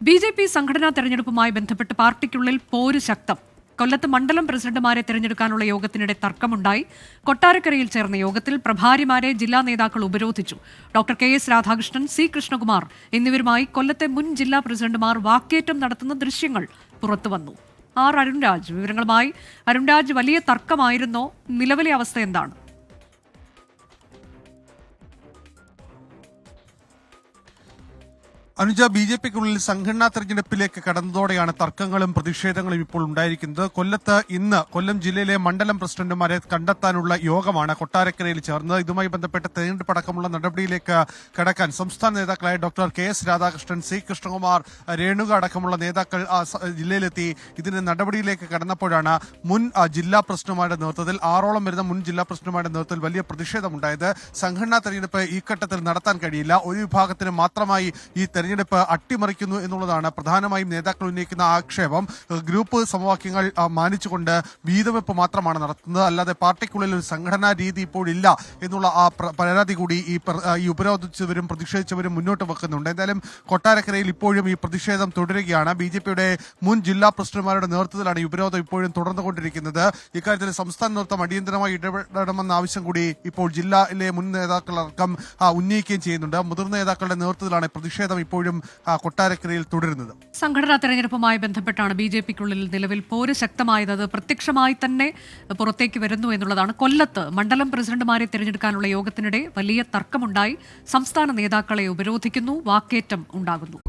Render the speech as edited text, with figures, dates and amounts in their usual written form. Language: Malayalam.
ബി.ജെ.പി. സംഘടനാ തെരഞ്ഞെടുപ്പുമായി ബന്ധപ്പെട്ട് പാർട്ടിക്കുള്ളിൽ പോര് ശക്തം. കൊല്ലത്ത് മണ്ഡലം പ്രസിഡന്റുമാരെ തെരഞ്ഞെടുക്കാനുള്ള യോഗത്തിനിടെ തർക്കമുണ്ടായി. കൊട്ടാരക്കരയിൽ ചേർന്ന യോഗത്തിൽ പ്രഭാരിമാരെ ജില്ലാ നേതാക്കൾ ഉപരോധിച്ചു. Doctor KS. Radhakrishnan, C. Krishnakumar എന്നിവരുമായി കൊല്ലത്തെ മുൻ ജില്ലാ പ്രസിഡന്റുമാർ വാക്കേറ്റം നടത്തുന്ന ദൃശ്യങ്ങൾ പുറത്തുവന്നു. അരുൺരാജ് വിവരങ്ങളുമായി. അരുൺരാജ്, വലിയ തർക്കമായിരുന്നോ? നിലവിലെ അവസ്ഥ എന്താണ്? അനുജ, ബി.ജെ.പിക്കുള്ളിൽ സംഘടനാ തെരഞ്ഞെടുപ്പിലേക്ക് കടന്നതോടെയാണ് തർക്കങ്ങളും പ്രതിഷേധങ്ങളും ഇപ്പോൾ ഉണ്ടായിരിക്കുന്നത്. ഇന്ന് കൊല്ലം ജില്ലയിലെ മണ്ഡലം പ്രസിഡന്റുമാരെ കണ്ടെത്താനുള്ള യോഗമാണ് കൊട്ടാരക്കരയിൽ ചേർന്നത്. ഇതുമായി ബന്ധപ്പെട്ട് തെരഞ്ഞെടുപ്പ് അടക്കമുള്ള നടപടിയിലേക്ക് കടക്കാൻ സംസ്ഥാന നേതാക്കളായ doctor KS. Radhakrishnan, C. Krishnakumar, Renuka അടക്കമുള്ള നേതാക്കൾ ജില്ലയിലെത്തി ഇതിന്റെ നടപടിയിലേക്ക് കടന്നപ്പോഴാണ് മുൻ ജില്ലാ പ്രസിഡന്റുമാരുടെ നേതൃത്വത്തിൽ 6ഓളം വരുന്ന മുൻ ജില്ലാ പ്രസിഡന്റുമാരുടെ നേതൃത്വത്തിൽ വലിയ പ്രതിഷേധമുണ്ടായത്. സംഘടനാ തെരഞ്ഞെടുപ്പ് ഈ ഘട്ടത്തിൽ നടത്താൻ കഴിയില്ല, ഒരു വിഭാഗത്തിന് മാത്രമായി ഈ തെരഞ്ഞെടുപ്പ് അട്ടിമറിക്കുന്നു എന്നുള്ളതാണ് പ്രധാനമായും നേതാക്കൾ ഉന്നയിക്കുന്ന ആക്ഷേപം. ഗ്രൂപ്പ് സമവാക്യങ്ങൾ മാനിച്ചുകൊണ്ട് വീതവെപ്പ് മാത്രമാണ് നടത്തുന്നത്, അല്ലാതെ പാർട്ടിക്കുള്ളിൽ ഒരു സംഘടനാ രീതി ഇപ്പോഴില്ല എന്നുള്ള ആ പരാതി കൂടി ഈ ഉപരോധിച്ചവരും പ്രതിഷേധിച്ചവരും മുന്നോട്ട് വെക്കുന്നുണ്ട്. എന്തായാലും കൊട്ടാരക്കരയിൽ ഇപ്പോഴും ഈ പ്രതിഷേധം തുടരുകയാണ്. ബി.ജെ.പിയുടെ മുൻ ജില്ലാ പ്രസിഡന്റുമാരുടെ നേതൃത്വത്തിലാണ് ഈ ഉപരോധം ഇപ്പോഴും തുടർന്നുകൊണ്ടിരിക്കുന്നത്. ഇക്കാര്യത്തിൽ സംസ്ഥാന നേതൃത്വം അടിയന്തരമായി ഇടപെടണമെന്ന ആവശ്യം കൂടി ഇപ്പോൾ ജില്ലയിലെ മുൻ നേതാക്കളടക്കം ഉന്നയിക്കുകയും ചെയ്യുന്നുണ്ട്. മുതിർന്ന നേതാക്കളുടെ നേതൃത്വത്തിലാണ് പ്രതിഷേധം ഇപ്പോഴും കൊട്ടാരക്കരയിൽ തുടരുന്നത്. സംഘടനാ തെരഞ്ഞെടുപ്പുമായി ബന്ധപ്പെട്ടാണ് ബി.ജെ.പിക്കുള്ളിൽ നിലവിൽ പോര് ശക്തമായത്. അത് പ്രത്യക്ഷമായി തന്നെ പുറത്തേക്ക് വരുന്നു എന്നുള്ളതാണ്. കൊല്ലത്ത് മണ്ഡലം പ്രസിഡന്റുമാരെ തെരഞ്ഞെടുക്കാനുള്ള യോഗത്തിനിടെ വലിയ തർക്കമുണ്ടായി. സംസ്ഥാന നേതാക്കളെ ഉപരോധിക്കുന്നു, വാക്കേറ്റം ഉണ്ടാകുന്നു.